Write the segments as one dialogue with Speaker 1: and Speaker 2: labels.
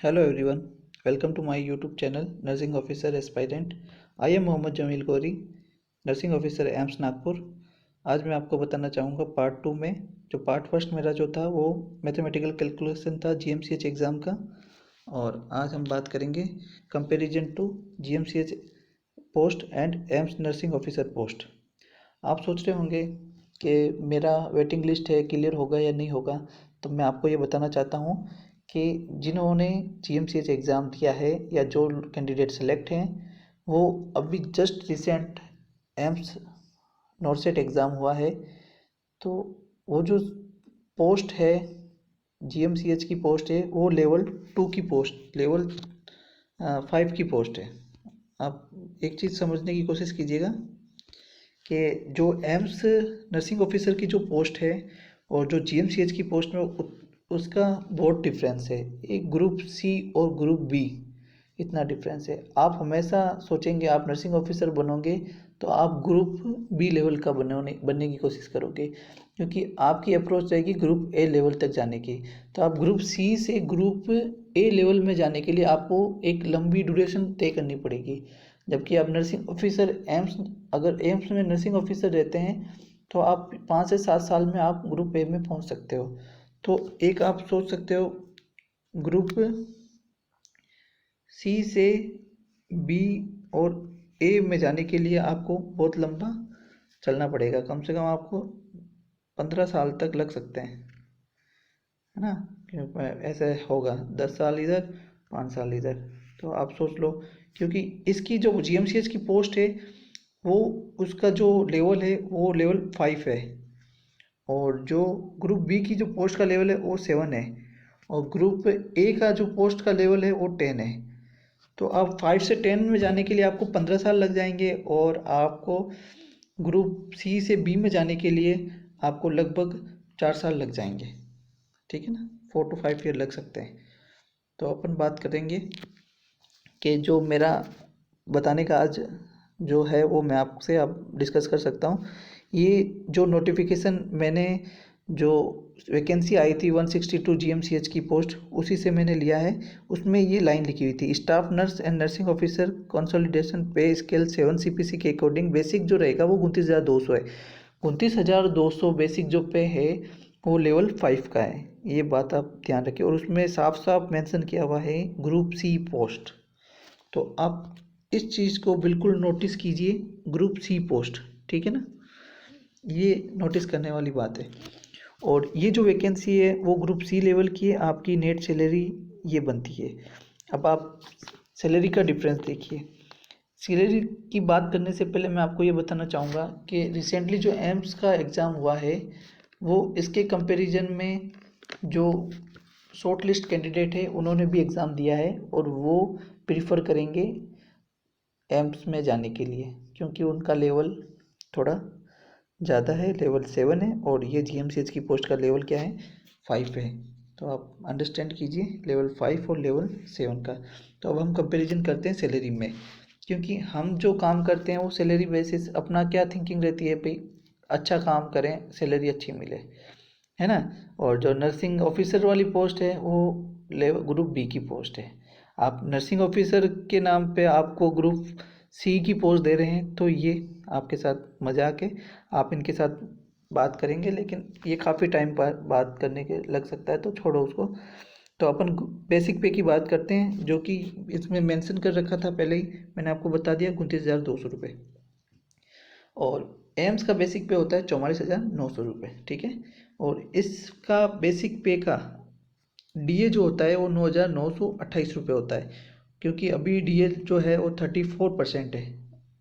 Speaker 1: Hello everyone, welcome to my YouTube channel Nursing Officer Aspirant. I am Mohammad Jamil Gauri, nursing officer AIIMS Nagpur. आज मैं आपको बताना चाहूँगा पार्ट 2 में। जो पार्ट फर्स्ट मेरा जो था वो मैथमेटिकल कैलकुलेशन था GMCH एग्ज़ाम का, और आज हम बात करेंगे comparison to GMCH post and AIIMS nursing officer post. आप सोच रहे होंगे कि मेरा वेटिंग लिस्ट है, क्लियर होगा या नहीं होगा। तो मैं आपको ये बताना चाहता हूँ कि जिन्होंने GMCH एग्ज़ाम दिया है या जो कैंडिडेट सेलेक्ट हैं वो अभी जस्ट रिसेंट एम्स नॉर्सेट एग्ज़ाम हुआ है, तो वो जो पोस्ट है GMCH की पोस्ट है वो लेवल 2 की पोस्ट, लेवल 5 की पोस्ट है। आप एक चीज़ समझने की कोशिश कीजिएगा कि जो एम्स नर्सिंग ऑफिसर की जो पोस्ट है और जो GMCH की पोस्ट में उसका बहुत डिफरेंस है। एक ग्रुप सी और ग्रुप बी, इतना डिफरेंस है। आप हमेशा सोचेंगे आप नर्सिंग ऑफिसर बनोगे तो आप ग्रुप बी लेवल का बनने की कोशिश करोगे, क्योंकि आपकी अप्रोच रहेगी ग्रुप ए लेवल तक जाने की। तो आप ग्रुप सी से ग्रुप ए लेवल में जाने के लिए आपको एक लंबी ड्यूरेशन तय करनी पड़ेगी। जबकि आप नर्सिंग ऑफिसर अगर एम्स में नर्सिंग ऑफिसर रहते हैं तो आप 5 से 7 साल में आप ग्रुप ए में पहुंच सकते हो। तो एक आप सोच सकते हो ग्रुप सी से बी और ए में जाने के लिए आपको बहुत लंबा चलना पड़ेगा। कम से कम आपको 15 साल तक लग सकते हैं, है ना। क्योंकि ऐसे होगा 10 साल इधर, 5 साल इधर। तो आप सोच लो, क्योंकि इसकी जो GMCH की पोस्ट है वो उसका जो लेवल है वो लेवल 5 है, और जो ग्रुप बी की जो पोस्ट का लेवल है वो 7 है, और ग्रुप ए का जो पोस्ट का लेवल है वो 10 है। तो अब 5 से 10 में जाने के लिए आपको 15 साल लग जाएंगे, और आपको ग्रुप सी से बी में जाने के लिए आपको लगभग 4 साल लग जाएंगे, ठीक है ना। 4 to 5 ईयर लग सकते हैं। तो अपन बात करेंगे कि जो मेरा बताने का आज जो है वो मैं आपसे अब डिस्कस कर सकता हूँ। ये जो नोटिफिकेशन मैंने, जो वैकेंसी आई थी 162 GMCH की पोस्ट, उसी से मैंने लिया है। उसमें ये लाइन लिखी हुई थी, staff nurse and nursing officer consolidation पे स्केल 7 CPC के अकॉर्डिंग बेसिक जो रहेगा वो 29,200 है। 29,200 बेसिक जो पे है वो लेवल 5 का है। ये बात आप ध्यान रखिए, और उसमें साफ साफ मेंशन किया हुआ है ग्रुप सी पोस्ट। तो आप इस चीज़ को बिल्कुल नोटिस कीजिए, ग्रुप सी पोस्ट, ठीक है ना। ये नोटिस करने वाली बात है। और ये जो वैकेंसी है वो ग्रुप सी लेवल की है। आपकी नेट सैलरी ये बनती है। अब आप सैलरी का डिफरेंस देखिए। सैलरी की बात करने से पहले मैं आपको ये बताना चाहूँगा कि रिसेंटली जो एम्स का एग्ज़ाम हुआ है वो इसके कंपैरिजन में जो शॉर्ट लिस्ट कैंडिडेट है उन्होंने भी एग्ज़ाम दिया है, और वो प्रीफर करेंगे एम्स में जाने के लिए, क्योंकि उनका लेवल थोड़ा ज़्यादा है, लेवल 7 है, और ये GMCH की पोस्ट का लेवल क्या है, 5 है। तो आप अंडरस्टैंड कीजिए लेवल 5 और लेवल 7 का। तो अब हम कंपैरिजन करते हैं सैलरी में, क्योंकि हम जो काम करते हैं वो सैलरी बेसिस, अपना क्या थिंकिंग रहती है भाई, अच्छा काम करें, सैलरी अच्छी मिले, है ना। और जो नर्सिंग ऑफिसर वाली पोस्ट है वो लेवल ग्रुप बी की पोस्ट है। आप नर्सिंग ऑफिसर के नाम पे आपको ग्रुप सी की पोस्ट दे रहे हैं, तो ये आपके साथ मजाक है। आप इनके साथ बात करेंगे लेकिन ये काफ़ी टाइम पर बात करने के लग सकता है, तो छोड़ो उसको। तो अपन बेसिक पे की बात करते हैं, जो कि इसमें मेंशन कर रखा था पहले ही, मैंने आपको बता दिया 29,200 रुपये। और एम्स का बेसिक पे होता है 44,900 रुपये, ठीक है। और इसका बेसिक पे का डीए जो होता है वो 9,928 रुपये होता है, क्योंकि अभी डीए जो है वो 34% है।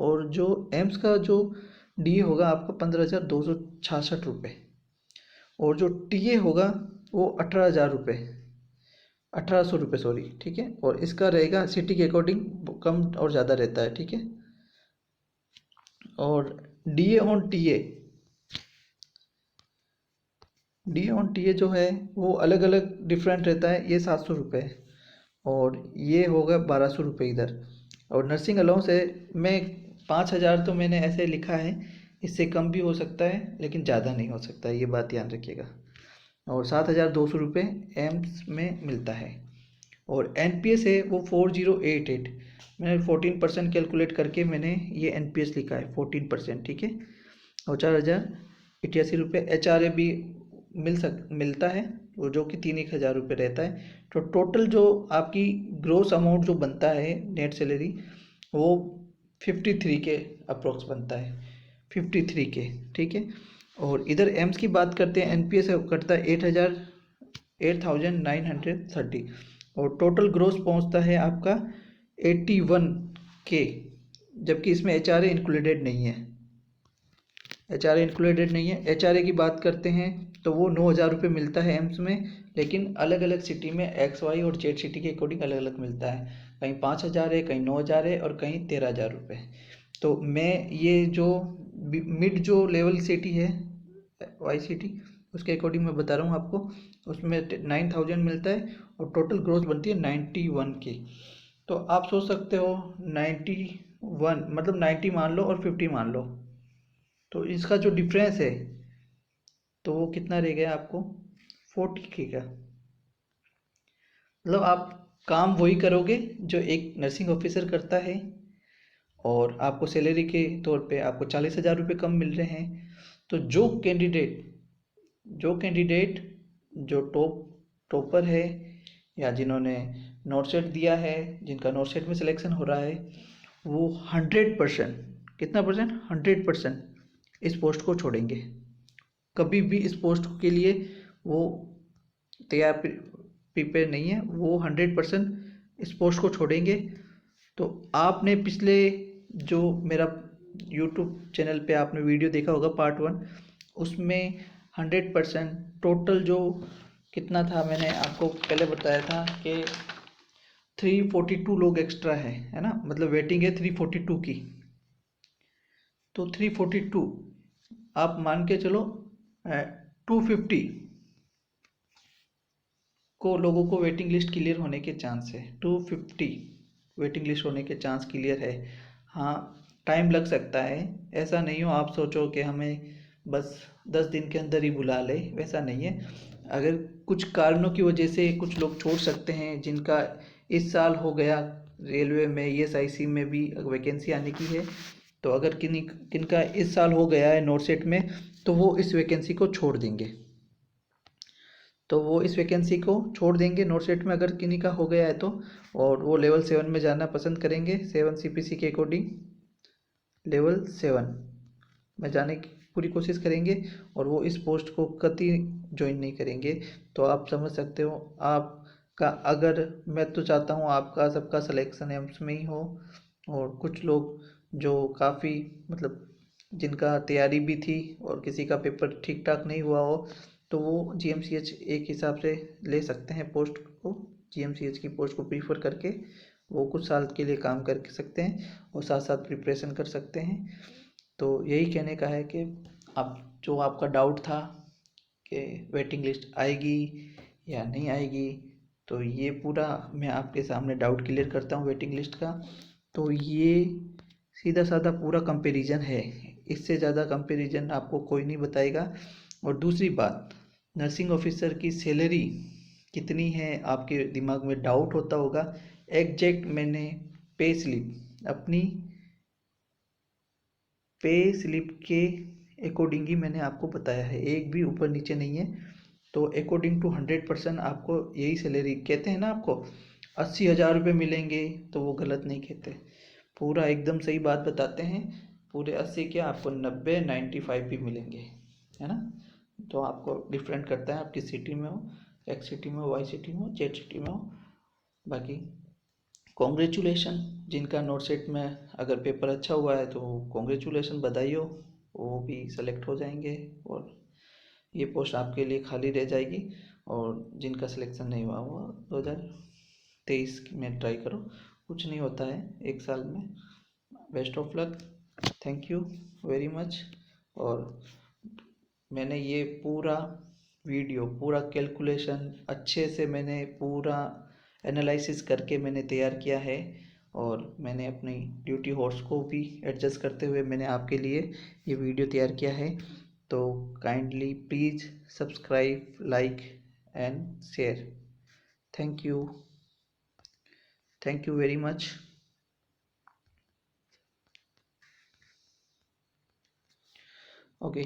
Speaker 1: और जो एम्स का जो डीए होगा आपका 15,266 रुपये, और जो टीए होगा वो 18,000 रुपये, 1,800 रुपये सॉरी, ठीक है। और इसका रहेगा सिटी के अकॉर्डिंग कम और ज़्यादा रहता है, ठीक है। और डीए ऑन टीए, डी जो है वो अलग अलग डिफरेंट रहता है। ये 700 रुपये है, और ये होगा 1,200 रुपये इधर। और नर्सिंग अलाउंस है, मैं 5,000 तो मैंने ऐसे लिखा है, इससे कम भी हो सकता है लेकिन ज़्यादा नहीं हो सकता, ये बात ध्यान रखिएगा। और 7,200 रुपये एम्स में मिलता है। और NPS है वो 4088। मैंने 14% कैलकुलेट करके मैंने ये NPS लिखा है 14%, ठीक है। और 4088 रुपये HRA भी मिलता है, वो जो कि 3-1 हज़ार रुपये रहता है। तो टोटल जो आपकी ग्रोस अमाउंट जो बनता है नेट सैलरी, वो 53 के अप्रोक्स बनता है, 53 के, ठीक है। और इधर एम्स की बात करते हैं, NPS कटता है 8,930, और टोटल ग्रोस पहुंचता है आपका 81 के, जबकि इसमें HRA इंक्लूडेड नहीं है। HRA इंक्लूडेड नहीं है। HRA की बात करते हैं तो वो 9,000 रुपये मिलता है एम्स में, लेकिन अलग अलग सिटी में XY और Z सिटी के अकॉर्डिंग अलग अलग मिलता है। कहीं 5,000 है, कहीं 9,000 है, और कहीं 13,000 रुपये। तो मैं ये जो मिड जो लेवल सिटी है वाई सिटी, उसके अकॉर्डिंग मैं बता रहा हूँ आपको। उसमें 9,000 मिलता है और टोटल ग्रोथ बनती है 91 की। तो आप सोच सकते हो 91 मतलब 90 मान लो और 50 मान लो, तो इसका जो डिफरेंस है तो वो कितना रह गया आपको, 40 का। मतलब आप काम वही करोगे जो एक नर्सिंग ऑफिसर करता है, और आपको सैलरी के तौर पे आपको 40,000 रुपये कम मिल रहे हैं। तो जो कैंडिडेट जो टॉपर है, या जिन्होंने नोट सेट दिया है, जिनका नोट सेट में सिलेक्शन हो रहा है, वो 100%, कितना परसेंट, 100% इस पोस्ट को छोड़ेंगे। कभी भी इस पोस्ट के लिए वो तैयार प्रिपेयर नहीं है, वो 100% इस पोस्ट को छोड़ेंगे। तो आपने पिछले जो मेरा यूट्यूब चैनल पे आपने वीडियो देखा होगा पार्ट 1, उसमें 100% टोटल जो कितना था, मैंने आपको पहले बताया था कि 342 लोग एक्स्ट्रा है ना, मतलब वेटिंग है 342 की। तो 342 आप मान के चलो 250 को लोगों को वेटिंग लिस्ट क्लियर होने के चांस है। 250 वेटिंग लिस्ट होने के चांस क्लियर है। हाँ, टाइम लग सकता है, ऐसा नहीं हो आप सोचो कि हमें बस 10 दिन के अंदर ही बुला ले, वैसा नहीं है। अगर कुछ कारणों की वजह से कुछ लोग छोड़ सकते हैं, जिनका इस साल हो गया रेलवे में ESIC में भी वैकेंसी आने की है, तो अगर किनका इस साल हो गया है नोट सेट में, तो वो इस वैकेंसी को छोड़ देंगे। छोड़ देंगे नोट सेट में अगर किन्हीं का हो गया है तो, और वो लेवल 7 में जाना पसंद करेंगे 7 CPC के अकॉर्डिंग, लेवल 7 में जाने की पूरी कोशिश करेंगे, और वो इस पोस्ट को कतई ज्वाइन नहीं करेंगे। तो आप समझ सकते हो आपका, अगर मैं तो चाहता हूँ आपका सबका सिलेक्शन एम्स में ही हो, और कुछ लोग जो काफ़ी मतलब जिनका तैयारी भी थी और किसी का पेपर ठीक ठाक नहीं हुआ हो, तो वो GMCH एक हिसाब से ले सकते हैं पोस्ट को, GMCH की पोस्ट को प्रीफर करके वो कुछ साल के लिए काम कर सकते हैं और साथ साथ प्रिपरेशन कर सकते हैं। तो यही कहने का है कि आप जो आपका डाउट था कि वेटिंग लिस्ट आएगी या नहीं आएगी, तो ये पूरा मैं आपके सामने डाउट क्लियर करता हूँ वेटिंग लिस्ट का। तो ये सीधा साधा पूरा कंपैरिजन है, इससे ज़्यादा कंपैरिजन आपको कोई नहीं बताएगा। और दूसरी बात, नर्सिंग ऑफिसर की सैलरी कितनी है आपके दिमाग में डाउट होता होगा। एग्जैक्ट मैंने पे स्लिप अपनी पे स्लिप के अकॉर्डिंग ही मैंने आपको बताया है, एक भी ऊपर नीचे नहीं है। तो अकॉर्डिंग टू 100% आपको यही सैलरी कहते हैं ना, आपको 80,000 रुपये मिलेंगे, तो वो गलत नहीं कहते, पूरा एकदम सही बात बताते हैं। पूरे 80 क्या, आपको 90 95 भी मिलेंगे, है ना। तो आपको डिफरेंट करता है आप किस सिटी में हो, X सिटी में हो, Y सिटी में हो, Z सिटी में हो। बाकी कॉन्ग्रेचुलेशन, जिनका नोट सेट में अगर पेपर अच्छा हुआ है तो कॉन्ग्रेचुलेशन, बधाई हो, वो भी सेलेक्ट हो जाएंगे और ये पोस्ट आपके लिए खाली रह जाएगी। और जिनका सिलेक्शन नहीं हुआ वो 2023 में ट्राई करो, कुछ नहीं होता है एक साल में। Best of luck, thank you very much. और मैंने ये पूरा वीडियो, पूरा कैलकुलेशन अच्छे से मैंने पूरा एनालिसिस करके मैंने तैयार किया है, और मैंने अपनी ड्यूटी हॉर्स को भी एडजस्ट करते हुए मैंने आपके लिए ये वीडियो तैयार किया है। तो kindly please subscribe, like and share. Thank you. Thank you very much. Okay.